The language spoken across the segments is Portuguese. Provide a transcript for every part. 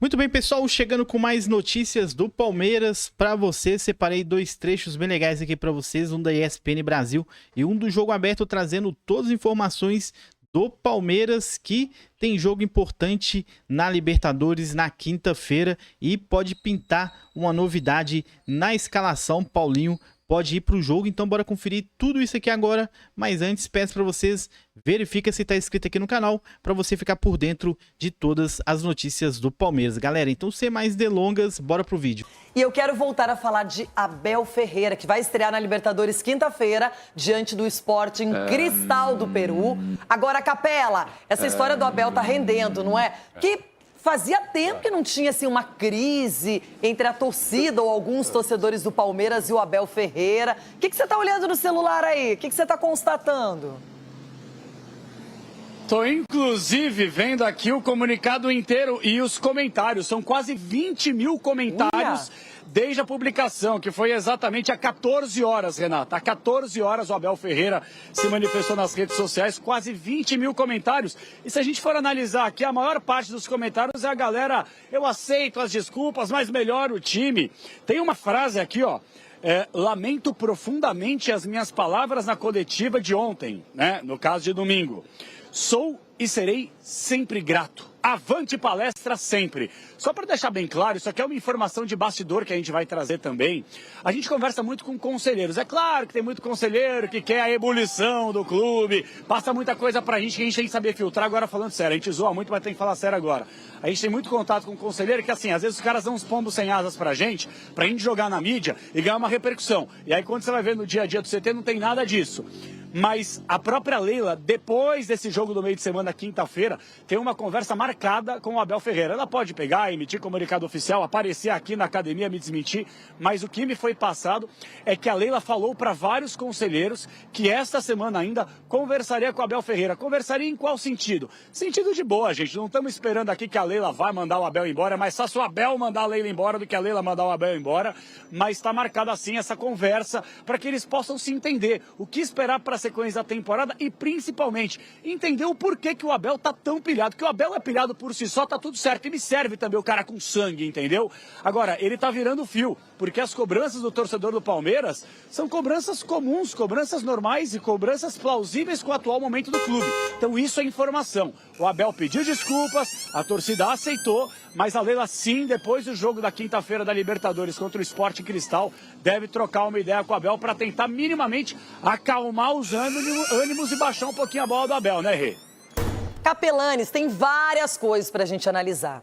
Muito bem, pessoal, chegando com mais notícias do Palmeiras para você. Separei 2 trechos bem legais aqui para vocês, um da ESPN Brasil e um do Jogo Aberto, trazendo todas as informações do Palmeiras, que tem jogo importante na Libertadores na quinta-feira e pode pintar uma novidade na escalação. Paulinho pode ir para o jogo, então bora conferir tudo isso aqui agora. Mas antes, peço para vocês, verifica se está inscrito aqui no canal, para você ficar por dentro de todas as notícias do Palmeiras. Galera, então sem mais delongas, bora pro vídeo. E eu quero voltar a falar de Abel Ferreira, que vai estrear na Libertadores quinta-feira, diante do Sporting Cristal do Peru. Agora, Capela, essa história do Abel tá rendendo, não é? Que fazia tempo que não tinha assim, uma crise entre a torcida ou alguns torcedores do Palmeiras e o Abel Ferreira. O que você tá olhando no celular aí? O que você tá constatando? Estou, inclusive, vendo aqui o comunicado inteiro e os comentários. São quase 20 mil comentários desde a publicação, que foi exatamente há 14 horas, Renata. Há 14 horas o Abel Ferreira se manifestou nas redes sociais, quase 20 mil comentários. E se a gente for analisar aqui, a maior parte dos comentários é a galera, eu aceito as desculpas, mas melhora o time. Tem uma frase aqui, ó. Lamento profundamente as minhas palavras na coletiva de ontem, né? No caso de domingo. Sou e serei sempre grato. Avante palestra sempre. Só para deixar bem claro, isso aqui é uma informação de bastidor que a gente vai trazer também. A gente conversa muito com conselheiros. É claro que tem muito conselheiro que quer a ebulição do clube, passa muita coisa pra gente que a gente tem que saber filtrar. Agora, falando sério, a gente zoa muito, mas tem que falar sério agora. A gente tem muito contato com conselheiro que, assim, às vezes os caras dão uns pombos sem asas pra gente jogar na mídia e ganhar uma repercussão. E aí, quando você vai ver no dia a dia do CT, não tem nada disso. Mas a própria Leila, depois desse jogo do meio de semana, quinta-feira, tem uma conversa marcada com o Abel Ferreira. Ela pode pegar, emitir comunicado oficial, aparecer aqui na academia, me desmentir, mas o que me foi passado é que a Leila falou para vários conselheiros que esta semana ainda conversaria com o Abel Ferreira. Conversaria em qual sentido? Sentido de boa, gente. Não estamos esperando aqui que a Leila vai mandar o Abel embora, mas só se o Abel mandar a Leila embora do que a Leila mandar o Abel embora. Mas está marcada assim essa conversa para que eles possam se entender. O que esperar para sequência da temporada e, principalmente, entender o porquê que o Abel tá tão pilhado. Que o Abel é pilhado por si só, tá tudo certo. E me serve também o cara com sangue, entendeu? Agora, ele tá virando fio, porque as cobranças do torcedor do Palmeiras são cobranças comuns, cobranças normais e cobranças plausíveis com o atual momento do clube. Então, isso é informação. O Abel pediu desculpas, a torcida aceitou, mas a Leila, sim, depois do jogo da quinta-feira da Libertadores contra o Sporting Cristal, deve trocar uma ideia com o Abel para tentar minimamente acalmar os ânimos e baixar um pouquinho a bola do Abel, né, Rê? Capelanes, tem várias coisas para a gente analisar.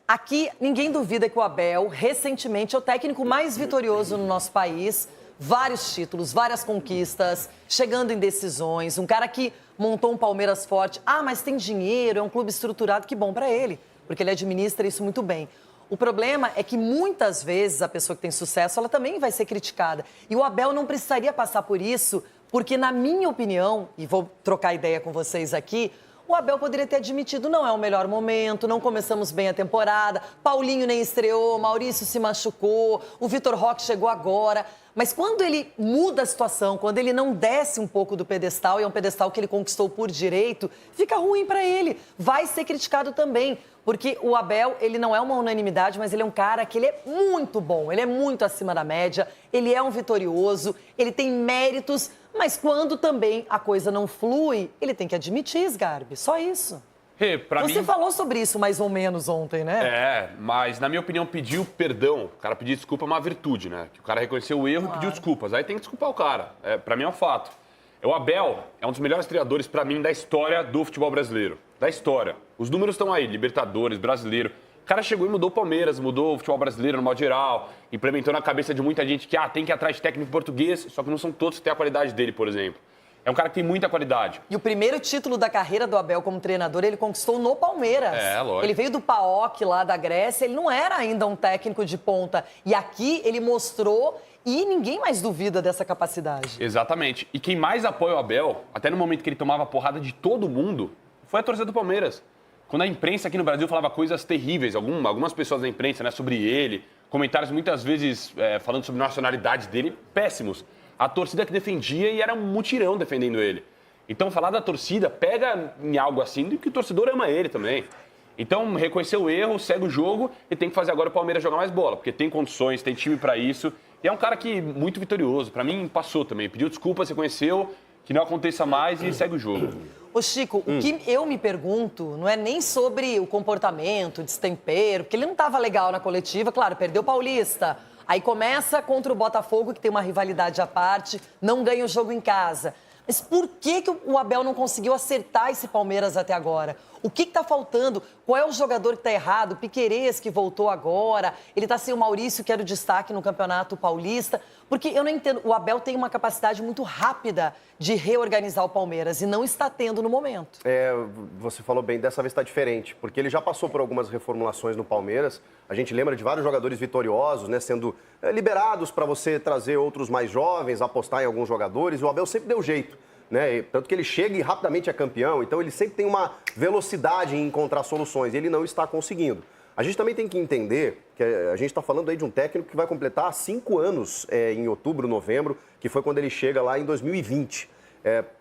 Aqui, ninguém duvida que o Abel, recentemente, é o técnico mais vitorioso no nosso país. Vários títulos, várias conquistas, chegando em decisões. Um cara que montou um Palmeiras forte. Ah, mas tem dinheiro, é um clube estruturado, que bom para ele, porque ele administra isso muito bem. O problema é que muitas vezes a pessoa que tem sucesso, ela também vai ser criticada. E o Abel não precisaria passar por isso, porque, na minha opinião, e vou trocar ideia com vocês aqui, o Abel poderia ter admitido, não é o melhor momento, não começamos bem a temporada, Paulinho nem estreou, Maurício se machucou, o Vitor Roque chegou agora. Mas quando ele muda a situação, quando ele não desce um pouco do pedestal, e é um pedestal que ele conquistou por direito, fica ruim para ele. Vai ser criticado também, porque o Abel, ele não é uma unanimidade, mas ele é um cara que ele é muito bom, ele é muito acima da média, ele é um vitorioso, ele tem méritos, mas quando também a coisa não flui, ele tem que admitir, Sgarbi, só isso. Você falou sobre isso mais ou menos ontem, né? Mas na minha opinião, pedir perdão, o cara pedir desculpa é uma virtude, né? Que o cara reconheceu o erro e pediu desculpas. Aí tem que desculpar o cara. Pra mim é um fato. O Abel é um dos melhores treinadores, pra mim, da história do futebol brasileiro. Da história. Os números estão aí, Libertadores, Brasileiro. O cara chegou e mudou o Palmeiras, mudou o futebol brasileiro no modo geral, implementou na cabeça de muita gente que tem que ir atrás de técnico português, só que não são todos que têm a qualidade dele, por exemplo. É um cara que tem muita qualidade. E o primeiro título da carreira do Abel como treinador, ele conquistou no Palmeiras. Lógico. Ele veio do PAOK lá da Grécia, ele não era ainda um técnico de ponta. E aqui ele mostrou e ninguém mais duvida dessa capacidade. Exatamente. E quem mais apoia o Abel, até no momento que ele tomava porrada de todo mundo, foi a torcida do Palmeiras. Quando a imprensa aqui no Brasil falava coisas terríveis, algumas pessoas da imprensa, né, sobre ele, comentários muitas vezes falando sobre a nacionalidade dele, péssimos. A torcida que defendia e era um mutirão defendendo ele. Então, falar da torcida pega em algo assim do que o torcedor ama ele também. Então, reconheceu o erro, segue o jogo e tem que fazer agora o Palmeiras jogar mais bola, porque tem condições, tem time para isso. E é um cara que muito vitorioso. Para mim, passou também. Pediu desculpas, reconheceu, que não aconteça mais e segue o jogo. Ô Chico, o que eu me pergunto não é nem sobre o comportamento, o destempero, porque ele não estava legal na coletiva, claro, perdeu o Paulista. Aí começa contra o Botafogo, que tem uma rivalidade à parte, não ganha o jogo em casa. Mas por que o Abel não conseguiu acertar esse Palmeiras até agora? O que está faltando? Qual é o jogador que está errado? O Piquerez, que voltou agora. Ele está sem o Maurício, que era o destaque no Campeonato Paulista. Porque eu não entendo. O Abel tem uma capacidade muito rápida de reorganizar o Palmeiras e não está tendo no momento. Você falou bem, dessa vez está diferente. Porque ele já passou por algumas reformulações no Palmeiras. A gente lembra de vários jogadores vitoriosos, né, sendo liberados para você trazer outros mais jovens, apostar em alguns jogadores. E o Abel sempre deu jeito. Né? Tanto que ele chega e rapidamente é campeão, então ele sempre tem uma velocidade em encontrar soluções, e ele não está conseguindo. A gente também tem que entender que a gente está falando aí de um técnico que vai completar 5 anos em outubro, novembro, que foi quando ele chega lá em 2020.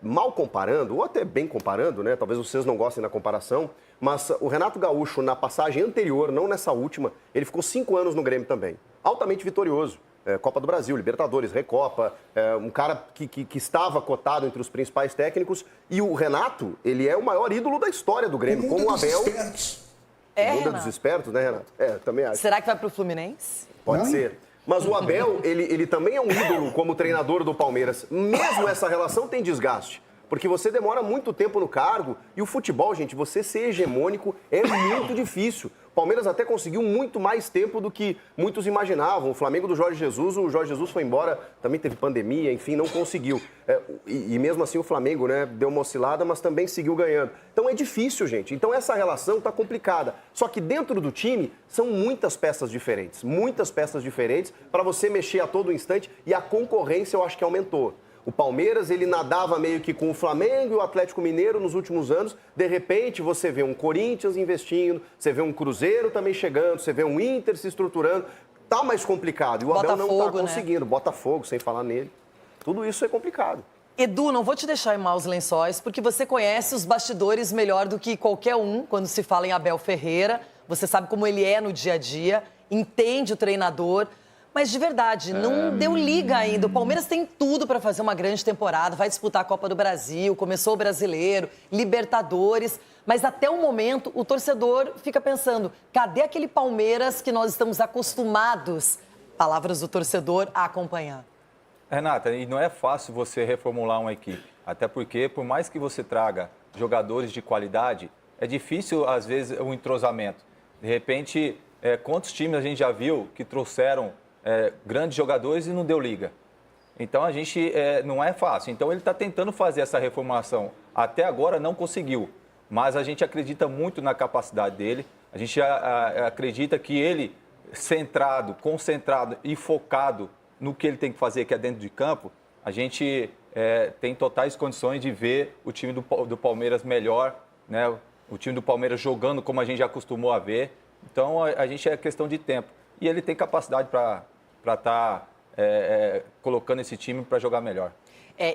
Mal comparando, ou até bem comparando, né? Talvez vocês não gostem da comparação, mas o Renato Gaúcho, na passagem anterior, não nessa última, ele ficou 5 anos no Grêmio também, altamente vitorioso. Copa do Brasil, Libertadores, Recopa, um cara que estava cotado entre os principais técnicos. E o Renato, ele é o maior ídolo da história do Grêmio, como o Abel. Muda dos espertos, né, Renato? Também acho. Será que vai para o Fluminense? Pode ser. Mas o Abel, ele também é um ídolo como treinador do Palmeiras. Mesmo essa relação tem desgaste. Porque você demora muito tempo no cargo e o futebol, gente, você ser hegemônico é muito difícil. O Palmeiras até conseguiu muito mais tempo do que muitos imaginavam. O Flamengo do Jorge Jesus, o Jorge Jesus foi embora, também teve pandemia, enfim, não conseguiu. E mesmo assim o Flamengo, né, deu uma oscilada, mas também seguiu ganhando. Então é difícil, gente. Então essa relação está complicada. Só que dentro do time são muitas peças diferentes para você mexer a todo instante e a concorrência eu acho que aumentou. O Palmeiras, ele nadava meio que com o Flamengo e o Atlético Mineiro nos últimos anos. De repente, você vê um Corinthians investindo, você vê um Cruzeiro também chegando, você vê um Inter se estruturando. Tá mais complicado. E o Abel não está conseguindo. Né? Botafogo, sem falar nele. Tudo isso é complicado. Edu, não vou te deixar em maus lençóis, porque você conhece os bastidores melhor do que qualquer um quando se fala em Abel Ferreira. Você sabe como ele é no dia a dia, entende o treinador. Mas, de verdade, não deu liga ainda. O Palmeiras tem tudo para fazer uma grande temporada, vai disputar a Copa do Brasil, começou o Brasileiro, Libertadores. Mas, até o momento, o torcedor fica pensando, cadê aquele Palmeiras que nós estamos acostumados, palavras do torcedor, a acompanhar? Renata, e não é fácil você reformular uma equipe. Até porque, por mais que você traga jogadores de qualidade, é difícil, às vezes, o entrosamento. De repente, quantos times a gente já viu que trouxeram grandes jogadores e não deu liga. Então, a gente não é fácil. Então, ele está tentando fazer essa reformulação. Até agora, não conseguiu. Mas a gente acredita muito na capacidade dele. A gente acredita que ele, centrado, concentrado e focado no que ele tem que fazer, que é dentro de campo, a gente tem totais condições de ver o time do Palmeiras melhor, né? O time do Palmeiras jogando como a gente já acostumou a ver. Então, a gente é questão de tempo. E ele tem capacidade para estar colocando esse time para jogar melhor.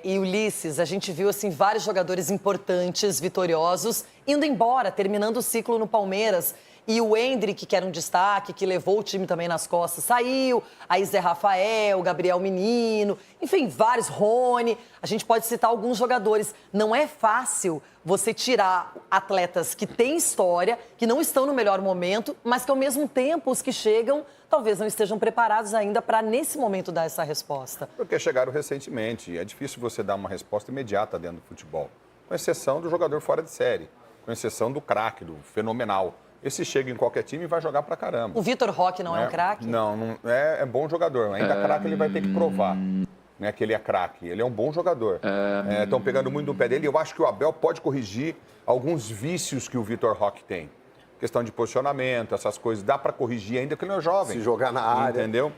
E Ulisses, a gente viu assim, vários jogadores importantes, vitoriosos, indo embora, terminando o ciclo no Palmeiras. E o Endrick, que era um destaque, que levou o time também nas costas, saiu. Aí Zé Rafael, Gabriel Menino, enfim, vários, Rony. A gente pode citar alguns jogadores. Não é fácil você tirar atletas que têm história, que não estão no melhor momento, mas que ao mesmo tempo os que chegam talvez não estejam preparados ainda para, nesse momento, dar essa resposta. Porque chegaram recentemente. É difícil você dar uma resposta imediata dentro do futebol. Com exceção do jogador fora de série. Com exceção do craque, do fenomenal. Esse chega em qualquer time e vai jogar pra caramba. O Vitor Roque não é um craque? Não é bom jogador. Ainda craque ele vai ter que provar, né, que ele é craque. Ele é um bom jogador. Estão pegando muito no pé dele. Eu acho que o Abel pode corrigir alguns vícios que o Vitor Roque tem. Questão de posicionamento, essas coisas. Dá pra corrigir ainda porque ele não é jovem. Se jogar na área. Entendeu?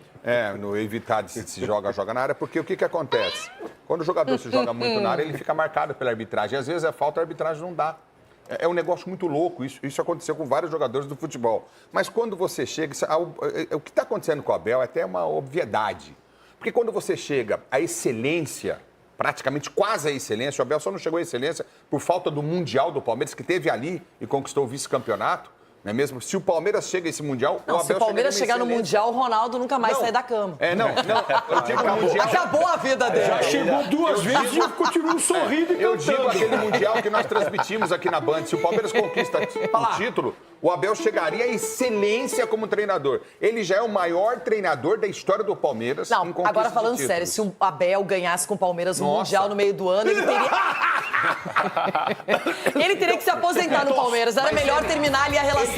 No evitar de se joga na área. Porque o que acontece? Quando o jogador se joga muito na área, ele fica marcado pela arbitragem. Às vezes é falta, a arbitragem não dá. É um negócio muito louco, isso aconteceu com vários jogadores do futebol. Mas quando você chega, o que está acontecendo com o Abel é até uma obviedade. Porque quando você chega à excelência, praticamente quase à excelência, o Abel só não chegou à excelência por falta do Mundial do Palmeiras, que teve ali e conquistou o vice-campeonato. Não é mesmo? Se o Palmeiras chega a esse Mundial, Não, o Abel se o Palmeiras chegar no excelência. Mundial, o Ronaldo nunca mais sai da cama. Não, eu digo Mundial... Acabou a vida dele. Já chegou 2 vezes e continua sorrindo e Eu cantando. digo aquele Mundial que nós transmitimos aqui na Band. Se o Palmeiras conquista o título, o Abel chegaria à excelência como treinador. Ele já é o maior treinador da história do Palmeiras. Não, em conquista agora de falando títulos. sério, se o Abel ganhasse com o Palmeiras no Nossa. Mundial no meio do ano, ele teria... ele teria que se aposentar no Palmeiras. Era melhor terminar ali a relação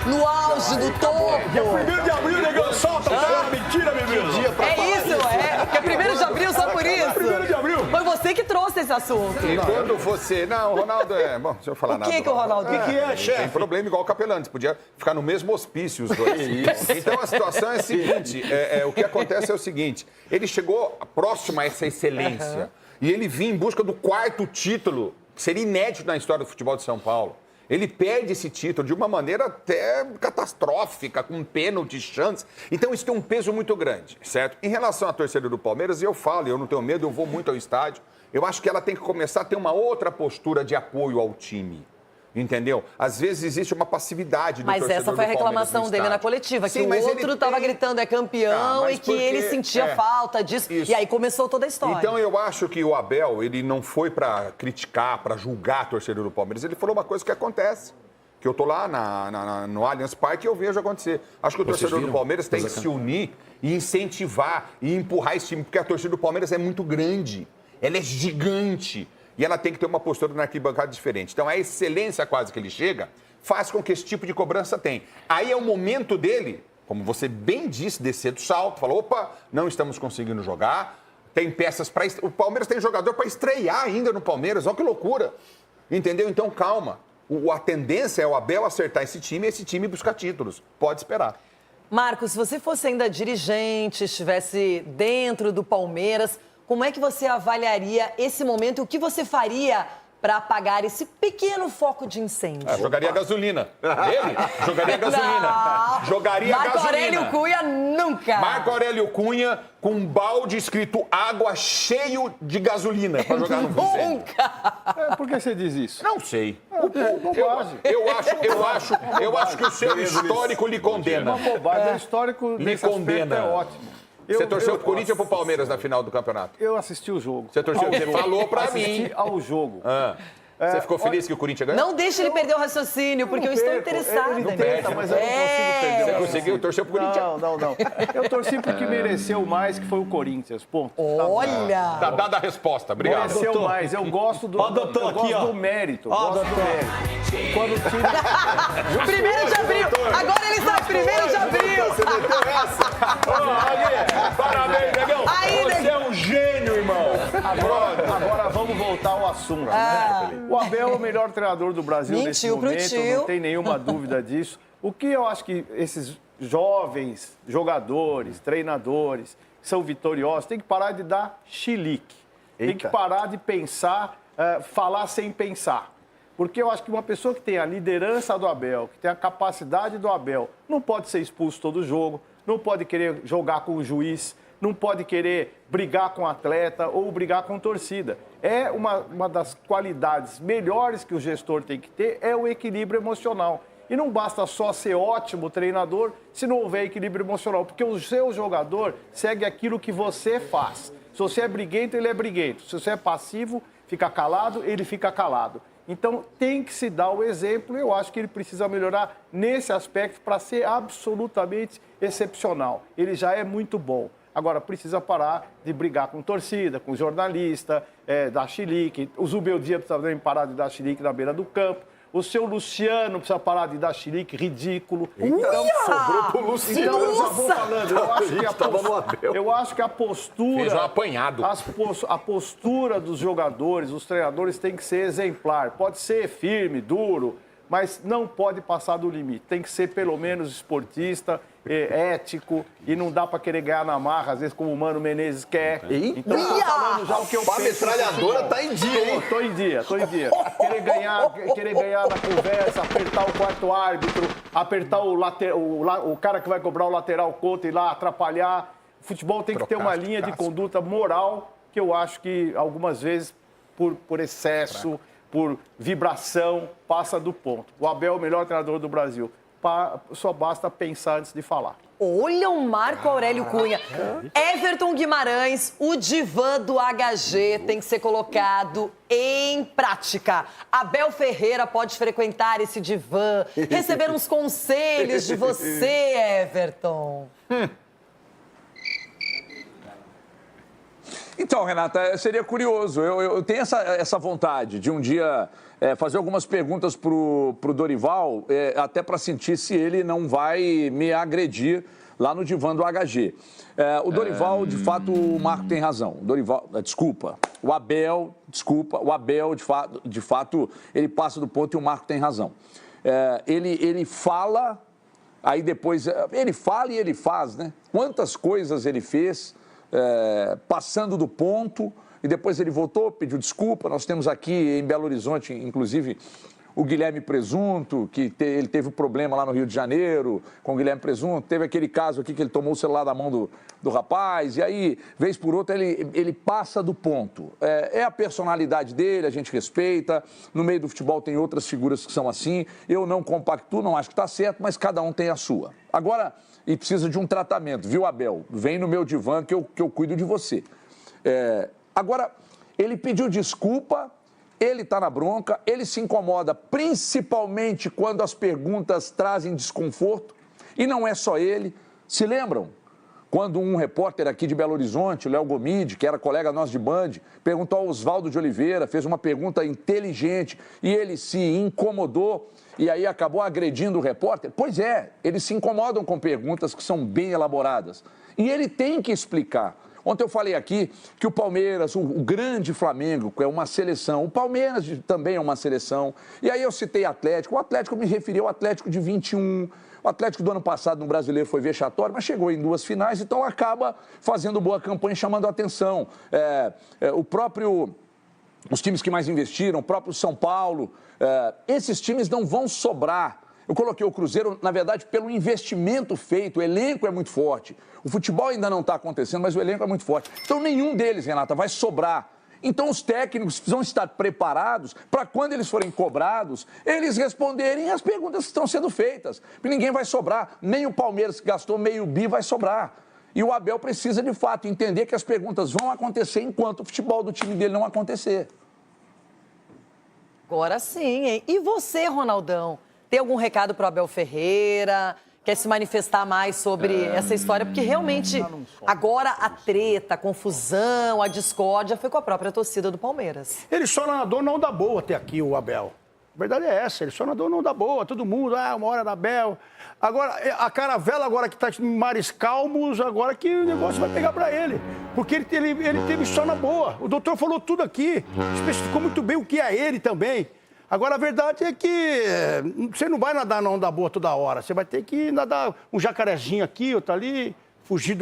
no auge, no topo. 1º de abril, negão, solta. Mentira, bebê. É isso, Porque 1º de abril, só por isso. 1º de abril. Foi você que trouxe esse assunto. E quando você... Não, o Ronaldo é... Bom, deixa eu falar nada. O que o Ronaldo O que é, Tem chefe? problema igual o Capelani, podia ficar no mesmo hospício os dois. Então a situação é a seguinte, o que acontece é o seguinte, ele chegou próximo a essa excelência e ele vinha em busca do 4º título, que seria inédito na história do futebol de São Paulo. Ele perde esse título de uma maneira até catastrófica, com pênalti, chance. Então isso tem um peso muito grande, certo? Em relação à torcida do Palmeiras, eu falo, eu não tenho medo, eu vou muito ao estádio. Eu acho que ela tem que começar a ter uma outra postura de apoio ao time. Entendeu? Às vezes existe uma passividade do Mas torcedor essa foi a do Palmeiras reclamação no dele na estádio. coletiva, Sim, que mas o ele outro estava tem- gritando é campeão mas e que ele porque- sentia falta disso. Isso. E aí começou toda a história. Então eu acho que o Abel, ele não foi para criticar, para julgar a torcida do Palmeiras. Ele falou uma coisa que acontece. Que eu tô lá no Allianz Parque e eu vejo acontecer. Acho que o torcedor do Palmeiras tem que se unir e incentivar e empurrar esse time, porque a torcida do Palmeiras é muito grande. Ela é gigante. E ela tem que ter uma postura na arquibancada diferente. Então, a excelência quase que ele chega faz com que esse tipo de cobrança tenha. Aí é o momento dele, como você bem disse, descer do salto, falar, opa, não estamos conseguindo jogar, tem peças para... O Palmeiras tem jogador para estrear ainda no Palmeiras, olha que loucura. Entendeu? Então, calma. A tendência é o Abel acertar esse time e esse time buscar títulos. Pode esperar. Marcos, se você fosse ainda dirigente, estivesse dentro do Palmeiras, como é que você avaliaria esse momento e o que você faria para apagar esse pequeno foco de incêndio? Jogaria gasolina. Ele jogaria gasolina. Não. Jogaria Marco gasolina. Aurélio Cunha nunca. Marco Aurélio Cunha com um balde escrito água cheio de gasolina para jogar no incêndio. Nunca. Por que você diz isso? Não sei. Bobagem. Eu acho que o seu histórico lhe condena. Uma bobagem. O histórico Lhe nesse aspecto condena. é ótimo. Você torceu pro Corinthians ou pro Palmeiras na final do campeonato? Eu assisti o jogo. Você torceu? Você falou pra Assisti mim. ao jogo. Você ficou feliz que o Corinthians ganhou? Não deixe ele perder o raciocínio, porque eu estou perco. interessada. Ele não entendeu? tenta, mas eu não consigo perder. Você conseguiu torcer pro Corinthians? Não. Eu torci porque mereceu mais, que foi o Corinthians. Ponto. Olha! Tá dada a resposta. Obrigado. Mereceu mais. Eu gosto do, doutor, eu gosto aqui, ó. do mérito. Gosto do mérito. Quando o time... 1º de abril! Agora ele está 1º de abril! Você meteu essa? Parabéns, negão. Aí, Você é um gênio, irmão. Agora vamos voltar ao assunto. Né? O Abel é o melhor treinador do Brasil nesse Mentiu pro momento, tio. não tem nenhuma dúvida disso. O que eu acho que esses jovens jogadores, treinadores, que são vitoriosos, tem que parar de dar chilique. Tem que parar de pensar, falar sem pensar. Porque eu acho que uma pessoa que tem a liderança do Abel, que tem a capacidade do Abel, não pode ser expulso todo jogo, não pode querer jogar com o juiz, não pode querer brigar com o atleta ou brigar com a torcida. É uma das qualidades melhores que o gestor tem que ter, é o equilíbrio emocional. E não basta só ser ótimo treinador se não houver equilíbrio emocional, porque o seu jogador segue aquilo que você faz. Se você é briguento, ele é briguento. Se você é passivo, fica calado, ele fica calado. Então, tem que se dar o exemplo. Eu acho que ele precisa melhorar nesse aspecto para ser absolutamente excepcional. Ele já é muito bom. Agora, precisa parar de brigar com torcida, com jornalista, dar chilique. O Zubeldia precisa também parar de dar chilique na beira do campo. O seu Luciano precisa parar de dar chilique ridículo. Então, Sobrou pro Luciano. então, eu já vou falando. Eu acho que a postura... Fez um apanhado. A postura dos jogadores, dos treinadores, tem que ser exemplar. Pode ser firme, duro, mas não pode passar do limite. Tem que ser, pelo menos, esportista, ético, e não dá para querer ganhar na marra, às vezes, como o Mano Menezes quer. Então, tô falando já o que eu A penso. metralhadora tá em dia, hein? Tô em dia. Querer ganhar na conversa, apertar o quarto árbitro, apertar o cara que vai cobrar o lateral contra e lá atrapalhar. O futebol tem que ter uma linha de conduta moral, que eu acho que algumas vezes, por excesso, por vibração, passa do ponto. O Abel é o melhor treinador do Brasil. só basta pensar antes de falar. Olha o Marco Aurélio Cunha. Everton Guimarães, o divã do HG tem que ser colocado em prática. Abel Ferreira pode frequentar esse divã, receber uns conselhos de você, Everton. Então, Renata, seria curioso. Eu tenho essa vontade de um dia fazer algumas perguntas pro Dorival, até para sentir se ele não vai me agredir lá no divã do HG. O Dorival, de fato, o Marco tem razão. O Abel, de fato, ele passa do ponto e o Marco tem razão. Ele fala, aí depois, ele fala e ele faz, né? Quantas coisas ele fez, passando do ponto, e depois ele voltou, pediu desculpa. Nós temos aqui em Belo Horizonte, inclusive, o Guilherme Presunto, que ele teve um problema lá no Rio de Janeiro com o Guilherme Presunto. Teve aquele caso aqui que ele tomou o celular da mão do rapaz, e aí, vez por outra, ele passa do ponto. É a personalidade dele, a gente respeita. No meio do futebol tem outras figuras que são assim. Eu não compactuo, não acho que está certo, mas cada um tem a sua. Agora, e precisa de um tratamento, viu, Abel? Vem no meu divã que eu cuido de você. Agora, ele pediu desculpa, ele está na bronca, ele se incomoda principalmente quando as perguntas trazem desconforto, e não é só ele. Se lembram? Quando um repórter aqui de Belo Horizonte, o Léo Gomide, que era colega nosso de Band, perguntou ao Oswaldo de Oliveira, fez uma pergunta inteligente, e ele se incomodou, e aí acabou agredindo o repórter. Pois é, eles se incomodam com perguntas que são bem elaboradas, e ele tem que explicar. Ontem eu falei aqui que o Palmeiras, o grande Flamengo, é uma seleção, o Palmeiras também é uma seleção, e aí eu citei Atlético, o Atlético me referi ao Atlético de 21, o Atlético do ano passado no Brasileiro foi vexatório, mas chegou em 2 finais, então acaba fazendo boa campanha, chamando a atenção. Os times que mais investiram, o próprio São Paulo, esses times não vão sobrar. Eu coloquei o Cruzeiro, na verdade, pelo investimento feito, o elenco é muito forte. O futebol ainda não está acontecendo, mas o elenco é muito forte. Então, nenhum deles, Renata, vai sobrar. Então, os técnicos precisam estar preparados para, quando eles forem cobrados, eles responderem as perguntas que estão sendo feitas. Porque ninguém vai sobrar, nem o Palmeiras, que gastou meio bi, vai sobrar. E o Abel precisa, de fato, entender que as perguntas vão acontecer enquanto o futebol do time dele não acontecer. Agora sim, hein? E você, Ronaldão? Tem algum recado para o Abel Ferreira? Quer se manifestar mais sobre essa história? Porque realmente agora a treta, a confusão, a discórdia foi com a própria torcida do Palmeiras. Ele só nadou não dá boa até aqui, o Abel. A verdade é essa, ele só nadou não dá boa. Todo mundo, uma hora da Abel. Agora, a caravela agora que está em mares calmos, agora que o negócio vai pegar para ele. Porque ele teve só na boa. O doutor falou tudo aqui, especificou muito bem o que é ele também. Agora, a verdade é que você não vai nadar não da boa toda hora. Você vai ter que nadar um jacarezinho aqui, outro ali, fugir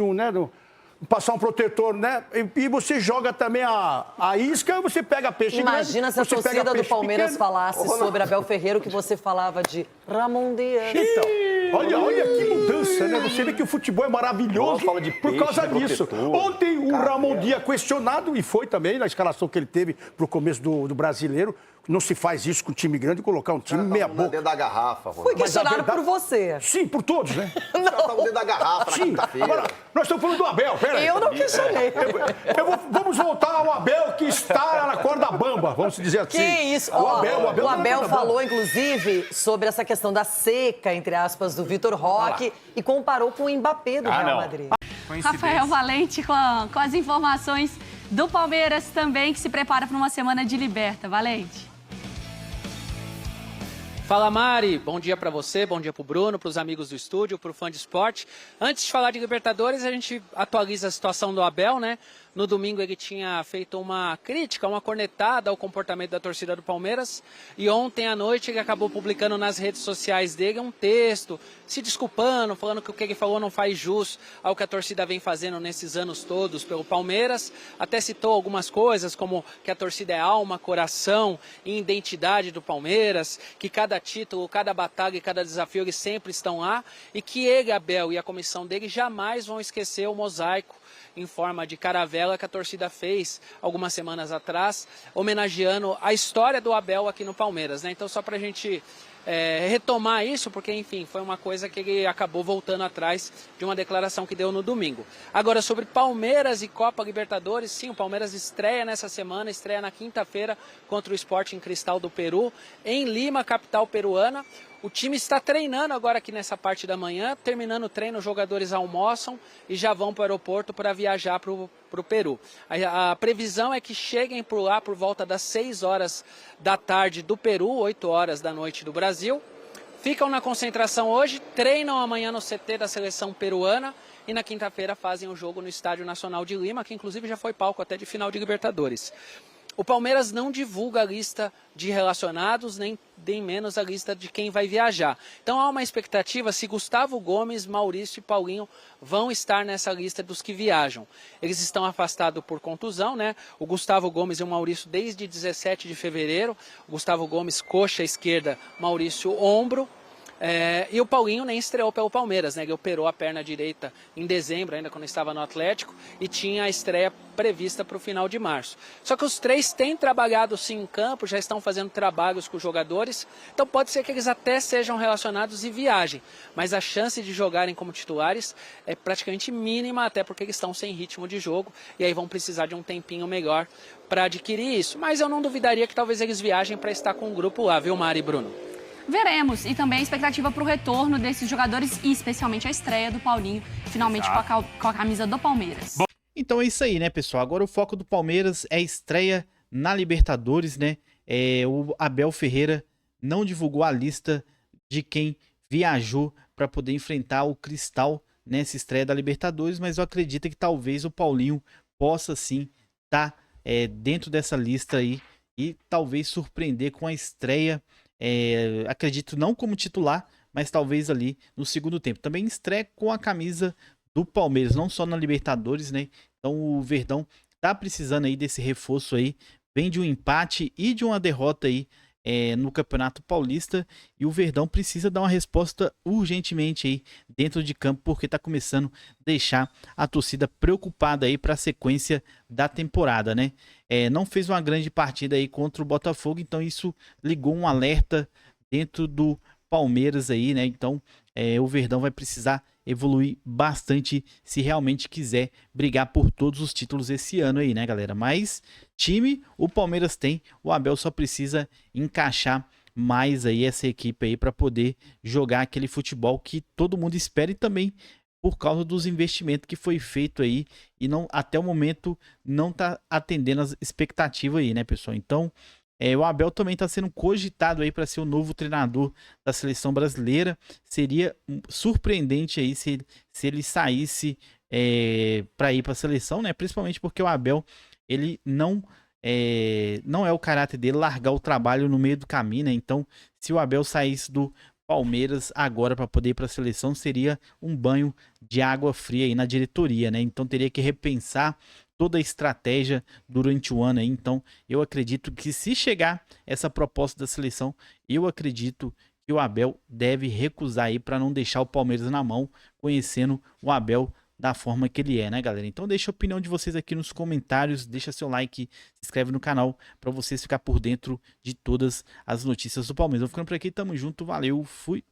passar um protetor, né? E você joga também a isca, você pega peixe Imagina grande, se a torcida do Palmeiras pequeno. falasse sobre Abel Ferreira o que você falava de Ramon Dias. Então, olha que mudança, né? Você vê que o futebol é maravilhoso por causa disso. Ontem o Ramon Dias questionado, e foi também na escalação que ele teve pro começo do Brasileiro. Não se faz isso com um time grande, colocar um time meia boca. Dentro da garrafa, Ronaldo. Foi questionado por você. Sim, por todos, né? Os caras estavam dentro da garrafa na quinta-feira. Agora, nós estamos falando do Abel, peraí. Eu não questionei. Vamos voltar ao Abel que está na corda bamba, vamos dizer assim. Que isso? O Abel falou, inclusive, sobre essa questão da seca, entre aspas, do Vitor Roque e comparou com o Mbappé do Real Madrid. Rafael Valente com as informações do Palmeiras também, que se prepara para uma semana de liberta. Valente. Fala, Mari, bom dia para você, bom dia para o Bruno, para os amigos do estúdio, para o fã de esporte. Antes de falar de Libertadores, a gente atualiza a situação do Abel, né? No domingo ele tinha feito uma crítica, uma cornetada ao comportamento da torcida do Palmeiras. E ontem à noite ele acabou publicando nas redes sociais dele um texto, se desculpando, falando que o que ele falou não faz jus ao que a torcida vem fazendo nesses anos todos pelo Palmeiras. Até citou algumas coisas, como que a torcida é alma, coração e identidade do Palmeiras, que cada título, cada batalha e cada desafio eles sempre estão lá. E que ele, Abel, e a comissão dele jamais vão esquecer o mosaico em forma de caravela que a torcida fez algumas semanas atrás, homenageando a história do Abel aqui no Palmeiras, né? Então, só para a gente retomar isso, porque, enfim, foi uma coisa que ele acabou voltando atrás de uma declaração que deu no domingo. Agora, sobre Palmeiras e Copa Libertadores, sim, o Palmeiras estreia nessa semana, estreia na quinta-feira contra o Sporting Cristal do Peru, em Lima, capital peruana. O time está treinando agora aqui nessa parte da manhã, terminando o treino, os jogadores almoçam e já vão para o aeroporto para viajar para o Peru. A previsão é que cheguem por lá por volta das 6 horas da tarde do Peru, 8 horas da noite do Brasil. Ficam na concentração hoje, treinam amanhã no CT da seleção peruana e na quinta-feira fazem o jogo no Estádio Nacional de Lima, que inclusive já foi palco até de final de Libertadores. O Palmeiras não divulga a lista de relacionados, nem menos a lista de quem vai viajar. Então há uma expectativa se Gustavo Gomes, Maurício e Paulinho vão estar nessa lista dos que viajam. Eles estão afastados por contusão, né? O Gustavo Gomes e o Maurício desde 17 de fevereiro. O Gustavo Gomes, coxa esquerda, Maurício, ombro. E o Paulinho nem estreou pelo Palmeiras, né? Ele operou a perna direita em dezembro, ainda quando estava no Atlético, e tinha a estreia prevista para o final de março. Só que os três têm trabalhado sim em campo, já estão fazendo trabalhos com os jogadores, então pode ser que eles até sejam relacionados e viajem, mas a chance de jogarem como titulares é praticamente mínima, até porque eles estão sem ritmo de jogo, e aí vão precisar de um tempinho melhor para adquirir isso. Mas eu não duvidaria que talvez eles viajem para estar com o grupo lá, viu, Mari e Bruno? Veremos. E também a expectativa para o retorno desses jogadores e especialmente a estreia do Paulinho, finalmente com a camisa do Palmeiras. Então é isso aí, né, pessoal? Agora o foco do Palmeiras é a estreia na Libertadores, né? O Abel Ferreira não divulgou a lista de quem viajou para poder enfrentar o Cristal nessa estreia da Libertadores, mas eu acredito que talvez o Paulinho possa sim estar dentro dessa lista aí e talvez surpreender com a estreia. Acredito não como titular, mas talvez ali no segundo tempo. Também estreia com a camisa do Palmeiras, não só na Libertadores, né? Então o Verdão tá precisando aí desse reforço aí. Vem de um empate e de uma derrota aí no Campeonato Paulista. E o Verdão precisa dar uma resposta urgentemente aí dentro de campo, porque tá começando a deixar a torcida preocupada aí para a sequência da temporada, né? Não fez uma grande partida aí contra o Botafogo, então isso ligou um alerta dentro do Palmeiras aí, né? Então o Verdão vai precisar evoluir bastante se realmente quiser brigar por todos os títulos esse ano aí, né, galera? Mas time o Palmeiras tem, o Abel só precisa encaixar mais aí essa equipe aí para poder jogar aquele futebol que todo mundo espera e também por causa dos investimentos que foi feito aí e não, até o momento não tá atendendo as expectativas aí, né, pessoal? Então, o Abel também está sendo cogitado aí para ser o novo treinador da seleção brasileira. Seria surpreendente aí se ele saísse para ir para a seleção, né? Principalmente porque o Abel ele não é o caráter dele largar o trabalho no meio do caminho, né? Então, se o Abel saísse do Palmeiras agora para poder ir para a seleção, seria um banho de água fria aí na diretoria, né? Então teria que repensar toda a estratégia durante o ano aí. Então eu acredito que se chegar essa proposta da seleção, eu acredito que o Abel deve recusar aí para não deixar o Palmeiras na mão, conhecendo o Abel da forma que ele é, né, galera? Então deixa a opinião de vocês aqui nos comentários, deixa seu like, se inscreve no canal para vocês ficar por dentro de todas as notícias do Palmeiras. Vou ficando por aqui, tamo junto, valeu, fui!